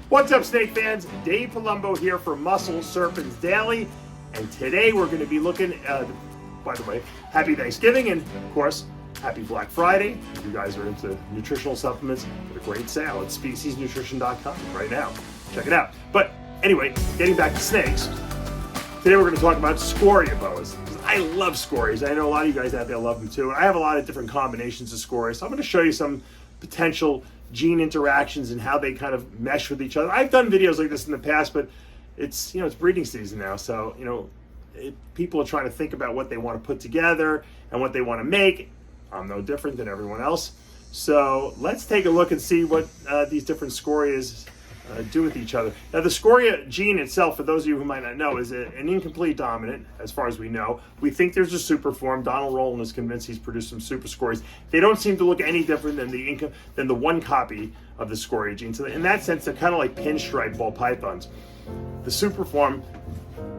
What's up, snake fans? Dave Palumbo here for Muscle Serpents Daily, and today we're going to be looking at, by the way, happy Thanksgiving, and of course, happy Black Friday. If you guys are into nutritional supplements, get a great sale at speciesnutrition.com right now. Check it out. But anyway, getting back to snakes, today we're going to talk about Scoria boas. I love scorias. I know a lot of you guys out there love them too. I have a lot of different combinations of scorias, so I'm going to show you some potential gene interactions and how they kind of mesh with each other. I've done videos like this in the past, but it's it's breeding season now, so people are trying to think about what they want to put together and what they want to make. I'm no different than everyone else, so let's take a look and see what these different scorias do with each other. Now, the Scoria gene itself, for those of you who might not know, is an incomplete dominant, as far as we know. We think there's a super form. Donald Rowland is convinced he's produced some super Scorias. They don't seem to look any different than the one copy of the Scoria gene. So in that sense, they're kind of like pinstripe ball pythons. The super form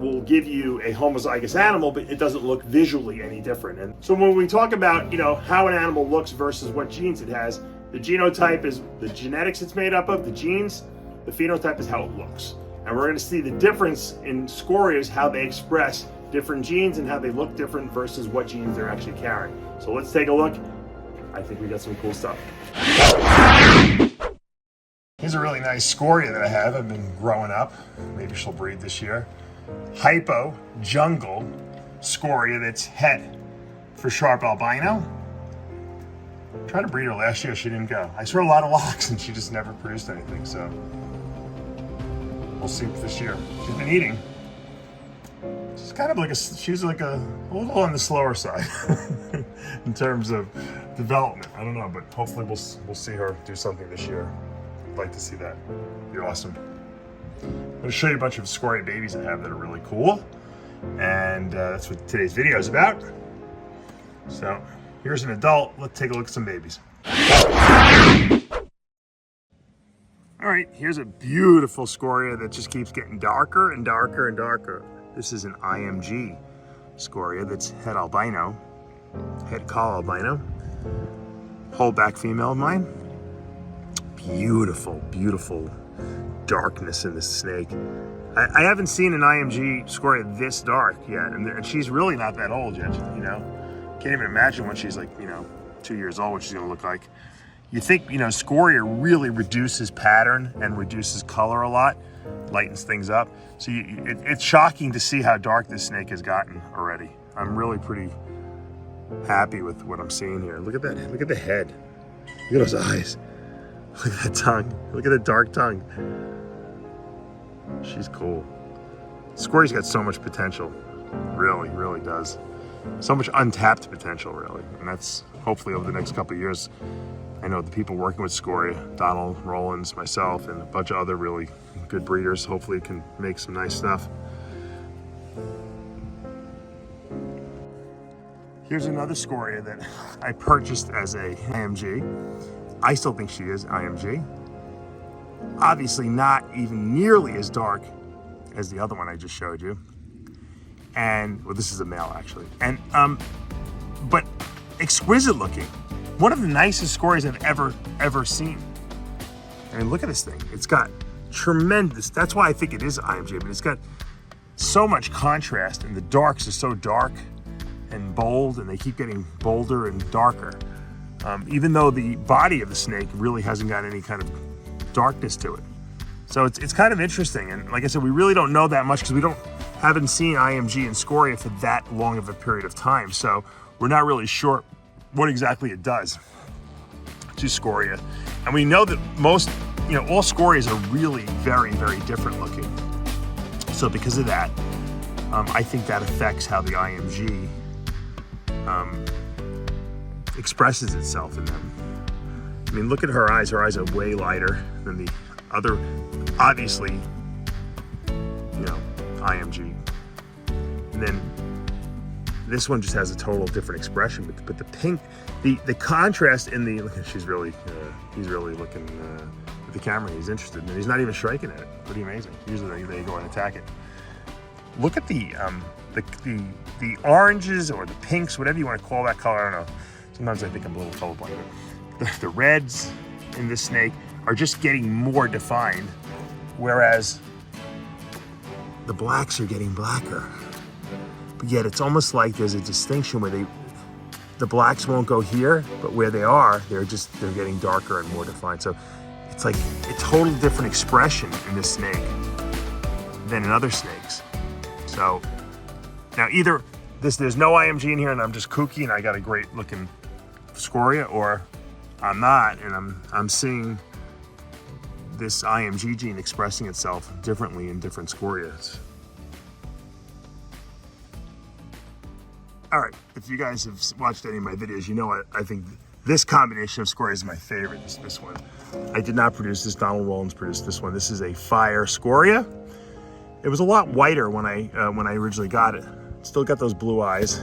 will give you a homozygous animal, but it doesn't look visually any different. And so when we talk about how an animal looks versus what genes it has, the genotype is the genetics it's made up of, the genes. The phenotype is how it looks. And we're going to see the difference in scorias, how they express different genes and how they look different versus what genes they're actually carrying. So let's take a look. I think we got some cool stuff. Here's a really nice Scoria that I have. I've been growing up. Maybe she'll breed this year. Hypo Jungle Scoria that's het for sharp albino. Tried to breed her last year, she didn't go. I saw a lot of locks and she just never produced anything, so we'll see this year. She's been eating. She's kind of like she's like a little on the slower side in terms of development. I don't know, but hopefully we'll see her do something this year. I'd like to see that. It'd be awesome. I'm going to show you a bunch of Scoria babies I have that are really cool, and that's what today's video is about. So here's an adult. Let's take a look at some babies. All right, here's a beautiful Scoria that just keeps getting darker and darker and darker. This is an IMG Scoria that's het albino, het call albino. Holdback female of mine. Beautiful, beautiful darkness in this snake. I haven't seen an IMG Scoria this dark yet, and she's really not that old yet, Can't even imagine when she's like, 2 years old, what she's gonna look like. You think, Scoria really reduces pattern and reduces color a lot, lightens things up. So it's shocking to see how dark this snake has gotten already. I'm really pretty happy with what I'm seeing here. Look at that, look at the head. Look at those eyes. Look at that tongue. Look at the dark tongue. She's cool. Scoria's got so much potential. Really, really does. So much untapped potential, really. And that's hopefully over the next couple of years. I know the people working with Scoria, Donald Rowlands, myself, and a bunch of other really good breeders, hopefully can make some nice stuff. Here's another Scoria that I purchased as a IMG. I still think she is IMG. Obviously not even nearly as dark as the other one I just showed you. And, well, this is a male actually. And, but exquisite looking. One of the nicest Scorias I've ever seen. I mean, look at this thing. It's got tremendous, that's why I think it is IMG, but it's got so much contrast, and the darks are so dark and bold, and they keep getting bolder and darker. Even though the body of the snake really hasn't got any kind of darkness to it. So it's kind of interesting, and like I said, we really don't know that much because we haven't seen IMG and Scoria for that long of a period of time, so we're not really sure what exactly it does to Scoria. And we know that most, all Scorias are really very, very different looking. So because of that, I think that affects how the IMG expresses itself in them. I mean, look at her eyes. Her eyes are way lighter than the other, obviously, IMG. And then this one just has a total different expression, but the pink, the contrast in the, look, he's really looking at the camera. He's interested, and he's not even striking at it. Pretty amazing. Usually they go and attack it. Look at the oranges or the pinks, whatever you want to call that color. I don't know. Sometimes I think I'm a little colorblind. The reds in this snake are just getting more defined whereas the blacks are getting blacker. But yet it's almost like there's a distinction where the blacks won't go here, but where they are, they're getting darker and more defined. So it's like a total different expression in this snake than in other snakes. So now either there's no IMG in here and I'm just kooky and I got a great looking Scoria, or I'm not and I'm seeing this IMG gene expressing itself differently in different Scorias. All right, if you guys have watched any of my videos, you know I think this combination of Scoria is my favorite, this one. I did not produce this, Donald Rollins produced this one. This is a fire Scoria. It was a lot whiter when I originally got it. Still got those blue eyes.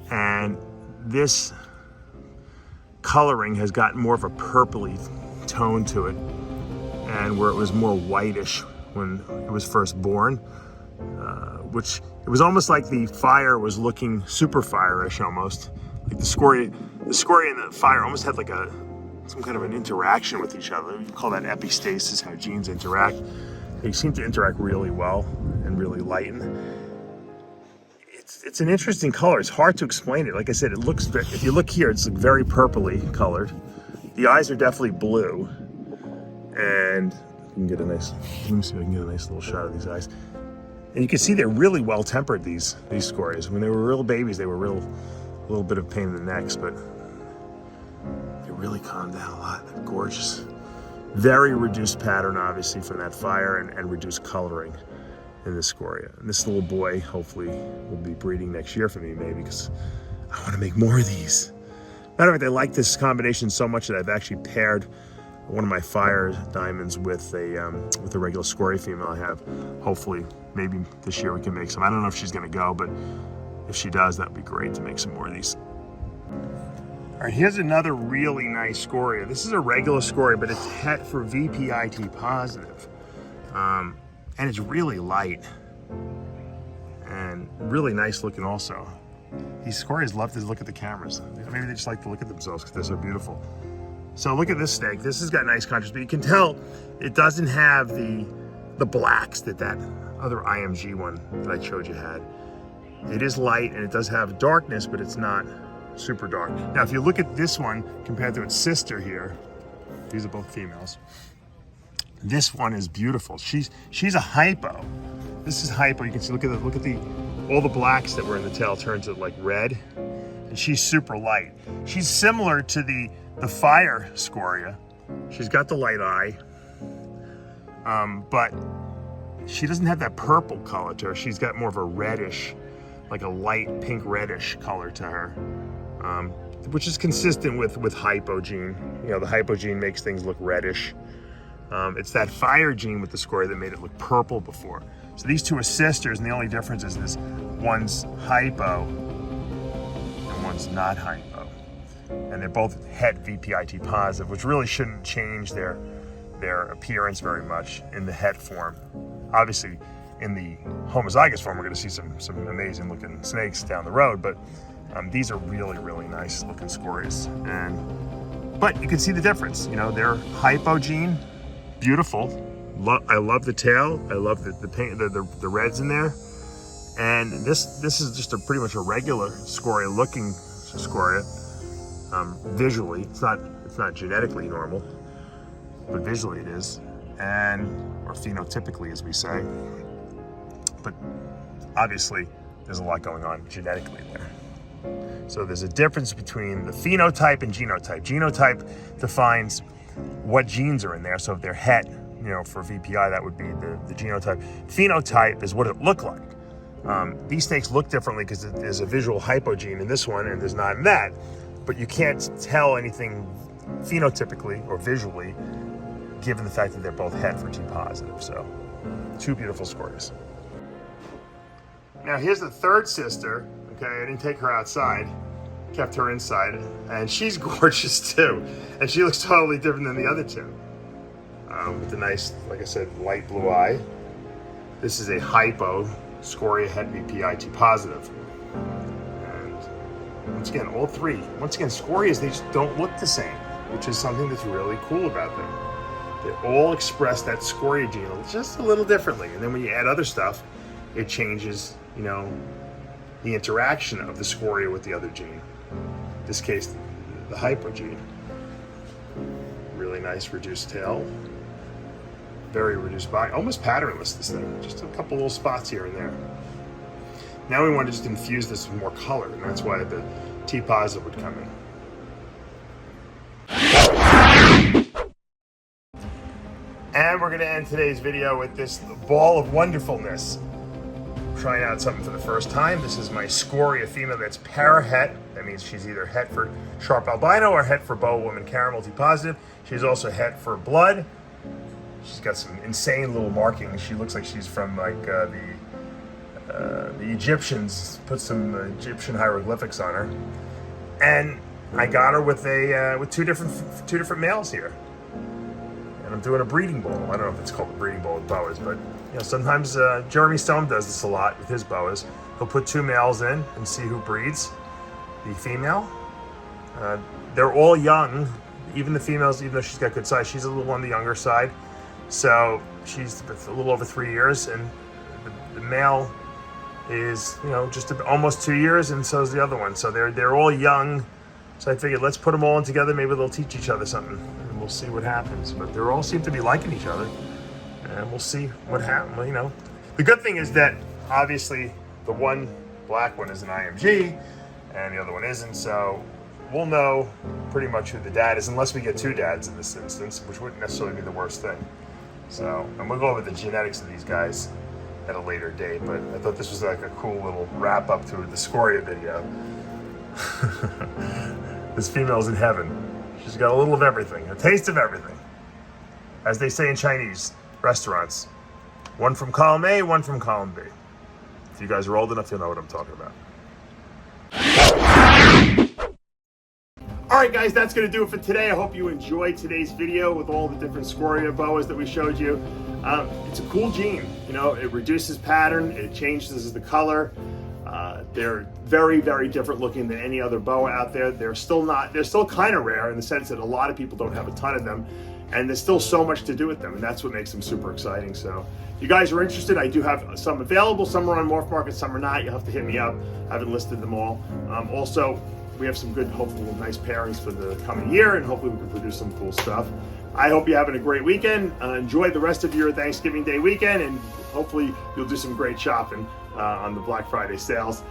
And this coloring has gotten more of a purpley tone to it, and where it was more whitish when it was first born, which it was almost like the fire was looking super fire-ish almost. Like the Scoria and the fire almost had like some kind of an interaction with each other. You call that epistasis, how genes interact. They seem to interact really well and really lighten. It's an interesting color. It's hard to explain it. Like I said, it looks, if you look here, it's like very purpley colored. The eyes are definitely blue. And you can get a nice, let me see if I can get a nice little shot of these eyes. And you can see they're really well tempered, these Scorias. When they were real babies, they were a little bit of pain in the necks, but they really calmed down a lot. They're gorgeous. Very reduced pattern, obviously, from that fire, and reduced coloring in the Scoria. And this little boy, hopefully, will be breeding next year for me, maybe, because I want to make more of these. Matter of fact, I like this combination so much that I've actually paired one of my fire diamonds with a regular Scoria female I have. Hopefully, maybe this year we can make some. I don't know if she's going to go, but if she does, that would be great to make some more of these. All right, here's another really nice Scoria. This is a regular Scoria, but it's het for VPIT positive. And it's really light and really nice looking also. These Scorias love to look at the cameras. Maybe they just like to look at themselves because they're so beautiful. So look at this snake. This has got nice contrast, but you can tell it doesn't have the blacks that other IMG one that I showed you had. It is light and it does have darkness, but it's not super dark. Now, if you look at this one compared to its sister here, these are both females. This one is beautiful. She's a hypo. This is hypo. You can see, look at all the blacks that were in the tail turned to like red, and she's super light. She's similar to the fire Scoria. She's got the light eye, but she doesn't have that purple color to her. She's got more of a reddish, like a light pink reddish color to her, which is consistent with hypo gene. You know, the hypo gene makes things look reddish. It's that fire gene with the Scoria that made it look purple before. So these two are sisters, and the only difference is this one's hypo and one's not hypo. And they're both het VPIT positive, which really shouldn't change their appearance very much in the het form. Obviously, in the homozygous form, we're going to see some amazing looking snakes down the road, but these are really, really nice looking Scorias. But you can see the difference. You know, they're hypo gene, beautiful. I love the tail. I love the paint, the reds in there. And this is just pretty much a regular Scoria looking Scoria. Visually, it's not genetically normal, but visually it is, or phenotypically, as we say. But obviously, there's a lot going on genetically there. So there's a difference between the phenotype and genotype. Genotype defines what genes are in there. So if they're het, you know, for VPI, that would be the genotype. Phenotype is what it looked like. These snakes look differently because there's a visual hypogene in this one and there's not in that. But you can't tell anything phenotypically or visually, given the fact that they're both het for T positive. So, two beautiful Scorias. Now here's the third sister. Okay, I didn't take her outside, kept her inside, and she's gorgeous too. And she looks totally different than the other two. With the nice, like I said, light blue eye. This is a hypo Scoria het VPIT positive. Once again, all three. Once again, Scorias, they just don't look the same, which is something that's really cool about them. They all express that Scoria gene just a little differently. And then when you add other stuff, it changes, you know, the interaction of the Scoria with the other gene. In this case, the hypo gene. Really nice reduced tail. Very reduced body. Almost patternless, this thing. Just a couple little spots here and there. Now we want to just infuse this with more color, and that's why the T positive would come in. And we're going to end today's video with this ball of wonderfulness. Trying out something for the first time. This is my Scoria female that's para-het. That means she's either het for sharp albino or het for boa woman caramel T positive. She's also het for blood. She's got some insane little markings. She looks like she's from like the Egyptians. Put some Egyptian hieroglyphics on her. And I got her with two different males here. And I'm doing a breeding bowl. I don't know if it's called a breeding bowl with boas, but you know, sometimes Jeremy Stone does this a lot with his boas. He'll put two males in and see who breeds the female. They're all young, even the females, even though she's got good size. She's a little on the younger side. So she's a little over 3 years, and the male is, you know, just almost 2 years, and so is the other one. So they're all young. So I figured let's put them all in together. Maybe they'll teach each other something, and we'll see what happens. But they all seem to be liking each other, and we'll see what happens. Well, you know, the good thing is that obviously the one black one is an IMG, and the other one isn't. So we'll know pretty much who the dad is, unless we get two dads in this instance, which wouldn't necessarily be the worst thing. So, and we'll go over the genetics of these guys at a later date. But I thought this was like a cool little wrap up to the Scoria video. This female's in heaven. She's got a little of everything, a taste of everything. As they say in Chinese restaurants, one from column A, one from column B. If you guys are old enough, you'll know what I'm talking about. All right, guys, that's going to do it for today. I hope you enjoyed today's video with all the different Scoria boas that we showed you. It's a cool gene. You know, it reduces pattern, it changes the color. They're very, very different looking than any other boa out there. They're still kind of rare in the sense that a lot of people don't have a ton of them, and there's still so much to do with them, and that's what makes them super exciting. So if you guys are interested, I do have some available. Some are on Morph Market, some are not. You'll have to hit me up. I haven't listed them all. Also, we have some good, hopefully nice pairings for the coming year, and hopefully we can produce some cool stuff. I hope you're having a great weekend. Enjoy the rest of your Thanksgiving Day weekend, and hopefully you'll do some great shopping on the Black Friday sales.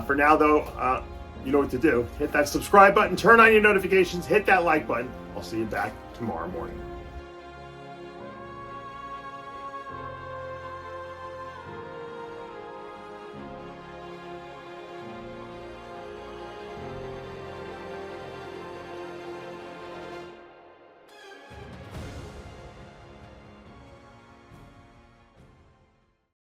For now, though, you know what to do. Hit that subscribe button, turn on your notifications, hit that like button. I'll see you back tomorrow morning.